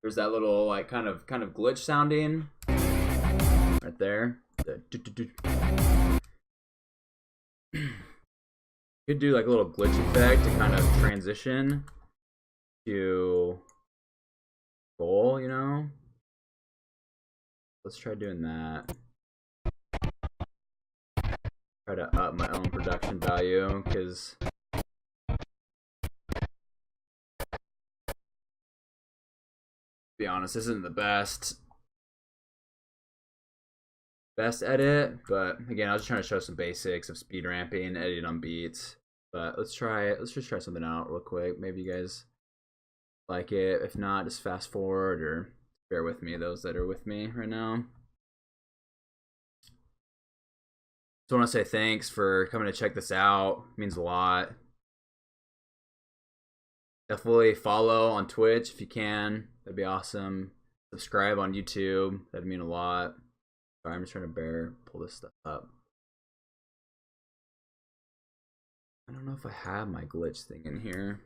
There's that little like kind of glitch sounding right there. Could do like a little glitch effect to kind of transition to goal, you know? Let's try doing that. Try to up my own production value because to be honest, this isn't the best edit, but again, I was just trying to show some basics of speed ramping, editing on beats. But let's just try something out real quick. Maybe you guys like it. If not, just fast forward or bear with me, those that are with me right now. Just want to say thanks for coming to check this out. It means a lot. Definitely follow on Twitch if you can. That'd be awesome. Subscribe on YouTube. That'd mean a lot. Sorry, I'm just trying to pull this stuff up. I don't know if I have my glitch thing in here.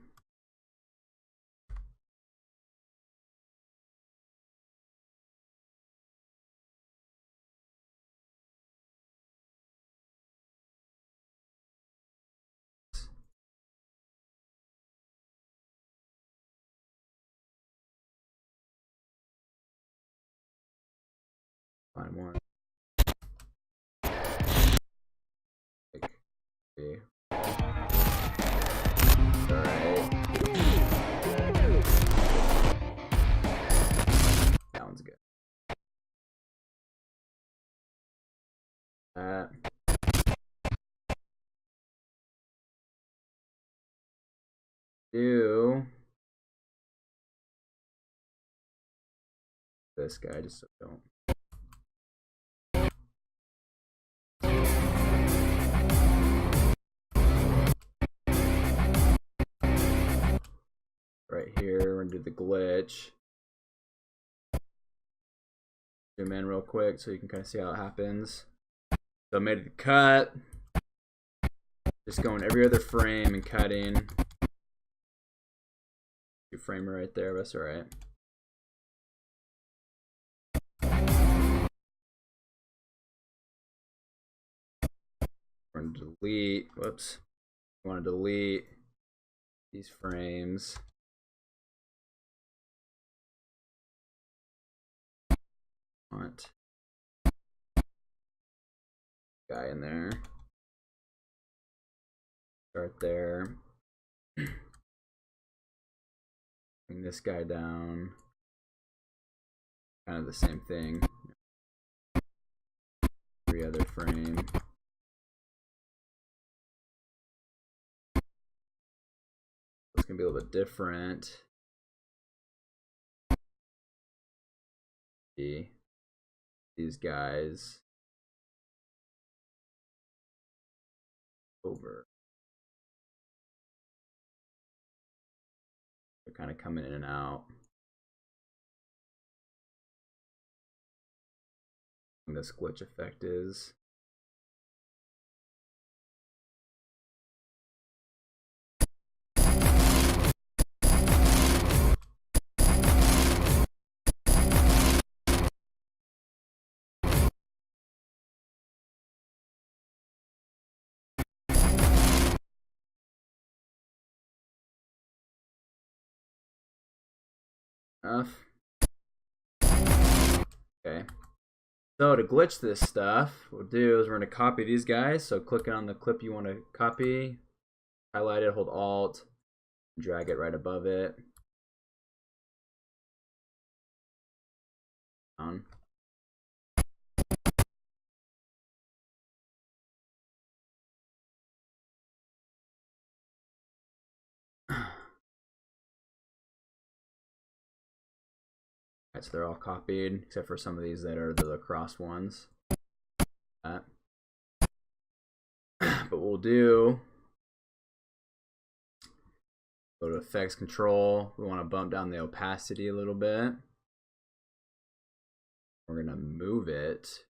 See. Alright. That one's good. Do this guy just so don't. Right here, we're gonna do the glitch. Zoom in real quick so you can kind of see how it happens. So I made the cut. Just going every other frame and cutting. Your framer right there, that's alright. We're gonna delete, whoops. We want to delete these frames. Want guy in there. Start there. Bring this guy down. Kind of the same thing. Every other frame. It's gonna be a little bit different. See these guys over. They're kind of coming in and out. And this glitch effect is. Enough. Okay. So to glitch this stuff, what we'll do is we're going to copy these guys. So clicking on the clip you want to copy, highlight it, hold Alt, drag it right above it. Down. Alright, so they're all copied, except for some of these that are the Lacrosse ones. But what we'll do, go to Effects Control. We want to bump down the opacity a little bit. We're going to move it.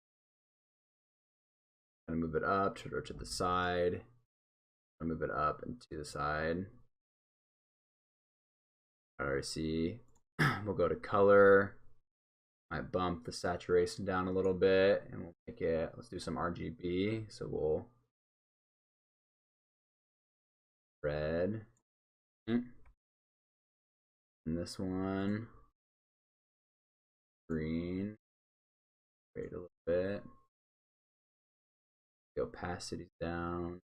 I'm going to move it up to the side. I'll move it up and to the side. RC. We'll go to color. Might bump the saturation down a little bit, and we'll make it. Let's do some RGB. So we'll red. And this one green. Wait a little bit. The opacity down.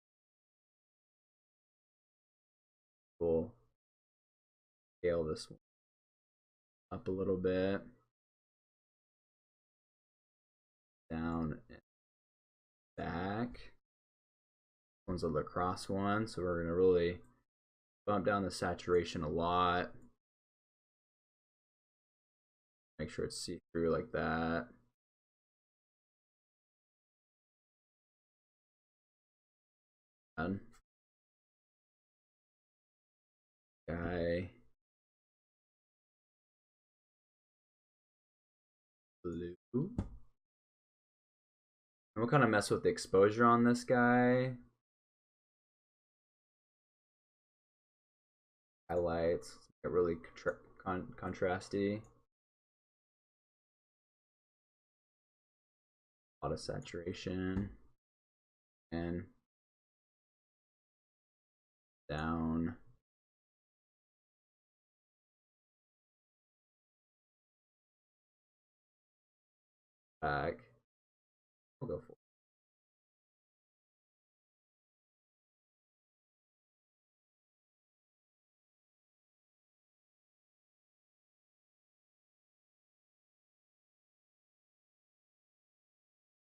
We'll scale this one up a little bit. Down and back. This one's a Lacrosse one, so we're gonna really bump down the saturation a lot. Make sure it's see-through like that. Done. Guy. Blue. And we'll kind of mess with the exposure on this guy. Highlights. Get really contrasty. A lot of saturation. And down. Back. We'll go for it.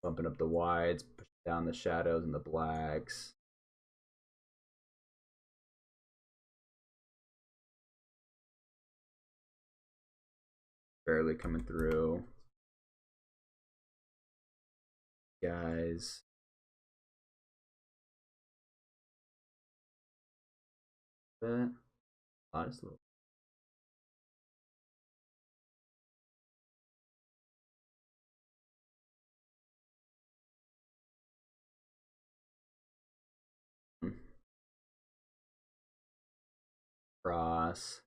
Bumping up the whites, pushing down the shadows and the blacks. Barely coming through. Guys. But just a little. Cross.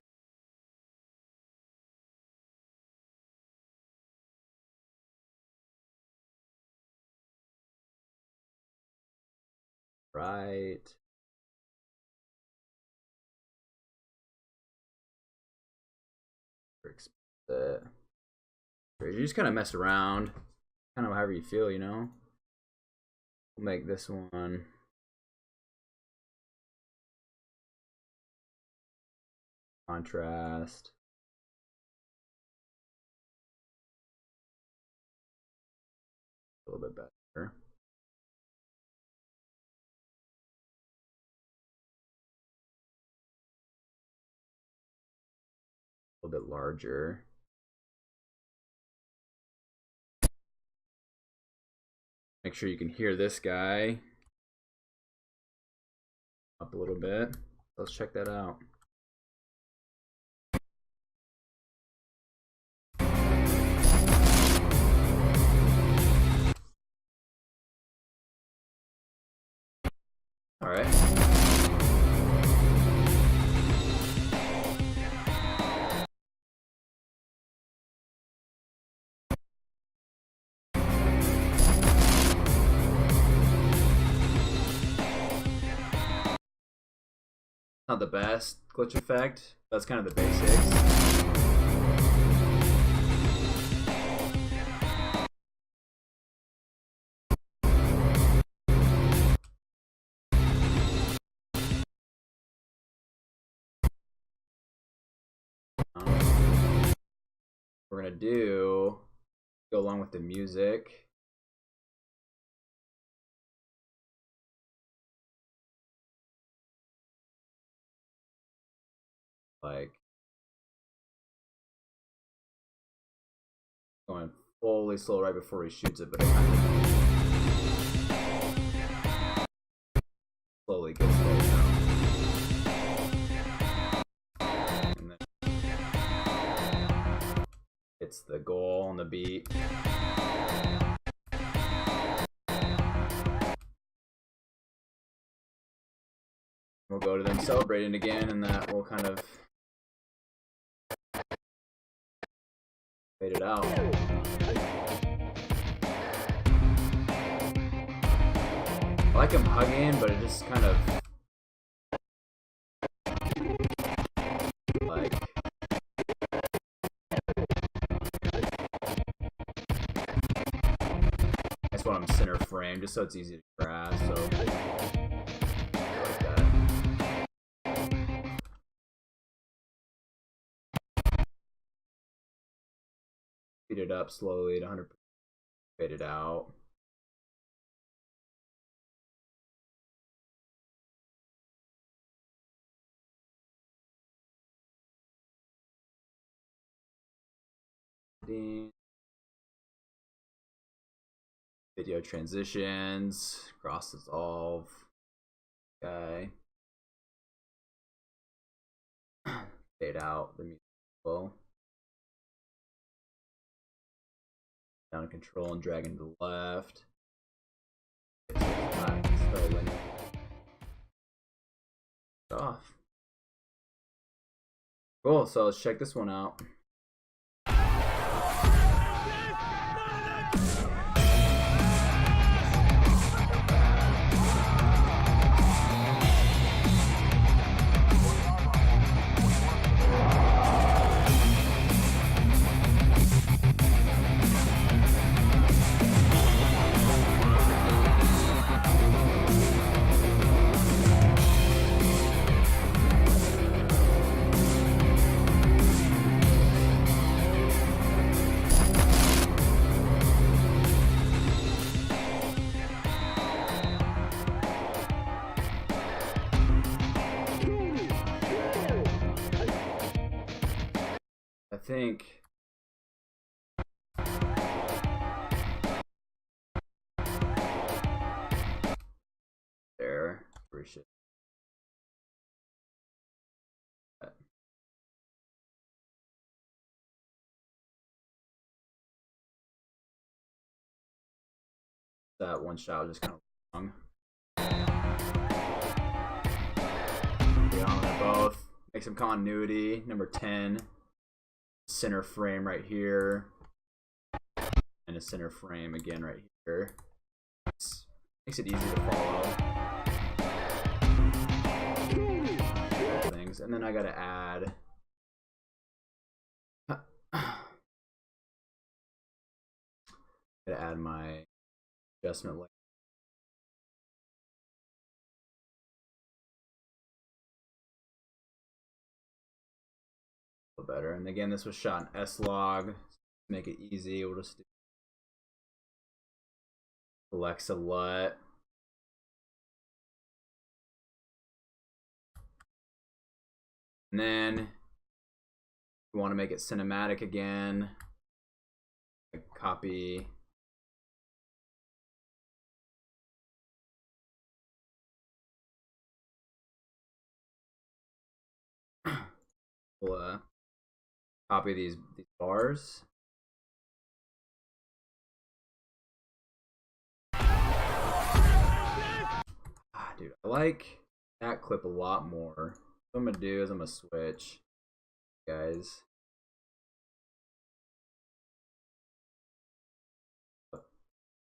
Right. You just kind of mess around, kind of however you feel, you know. We'll make this one contrast. A little bit better. A little bit larger. Make sure you can hear this guy up a little bit. Let's check that out. All right. Not the best glitch effect. That's kind of the basics. We're gonna do go along with the music. Like going fully slow right before he shoots it, but it kind of slowly gets there now. And then it's the goal on the beat. We'll go to them celebrating again, and that will kind of fade it out. I like him hugging, but it just kind of like I just want him center frame just so it's easy to grasp. So I like that. Speed it up slowly to 100%. Fade it out. Video transitions, cross dissolve. Okay. Fade out the music flow. Down to control and drag into the left. Off. Cool, so let's check this one out. think there we should. That one shot was just kind of long. Get on with both. Make some continuity. Number 10. Center frame right here. And a center frame again right here. Makes it easy to follow. Things. And then I gotta add. Gotta add my adjustment layer. A little better. And again, this was shot in S-Log. Make it easy. We'll just do Alexa LUT. And then we want to make it cinematic again. Copy. We'll copy these bars. Dude, I like that clip a lot more. What I'm gonna do is I'm gonna switch, guys.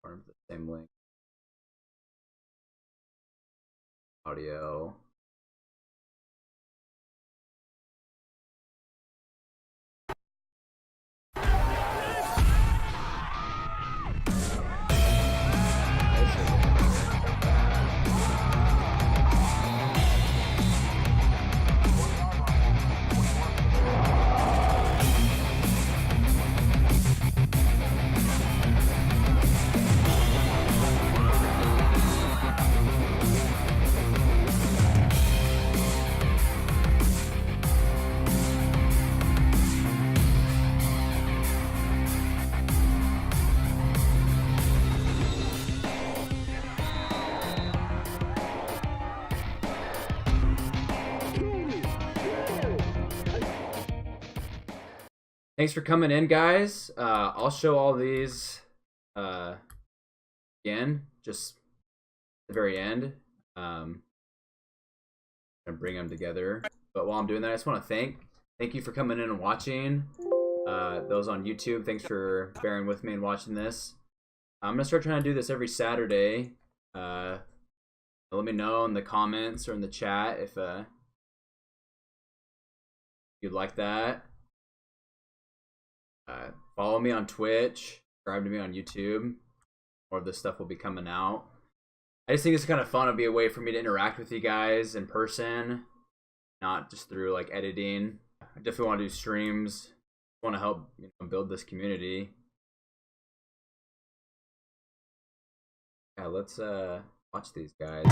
Or the same link. Audio. Thanks for coming in, guys. I'll show all these again, just at the very end. And bring them together. But while I'm doing that, I just want to thank you for coming in and watching. Those on YouTube, thanks for bearing with me and watching this. I'm gonna start trying to do this every Saturday. Let me know in the comments or in the chat if you'd like that. Follow me on Twitch, subscribe to me on YouTube. More of this stuff will be coming out. I just think it's kind of fun. It'll be a way for me to interact with you guys in person, not just through like editing. I definitely want to do streams. I want to help build this community. Yeah, let's watch these guys.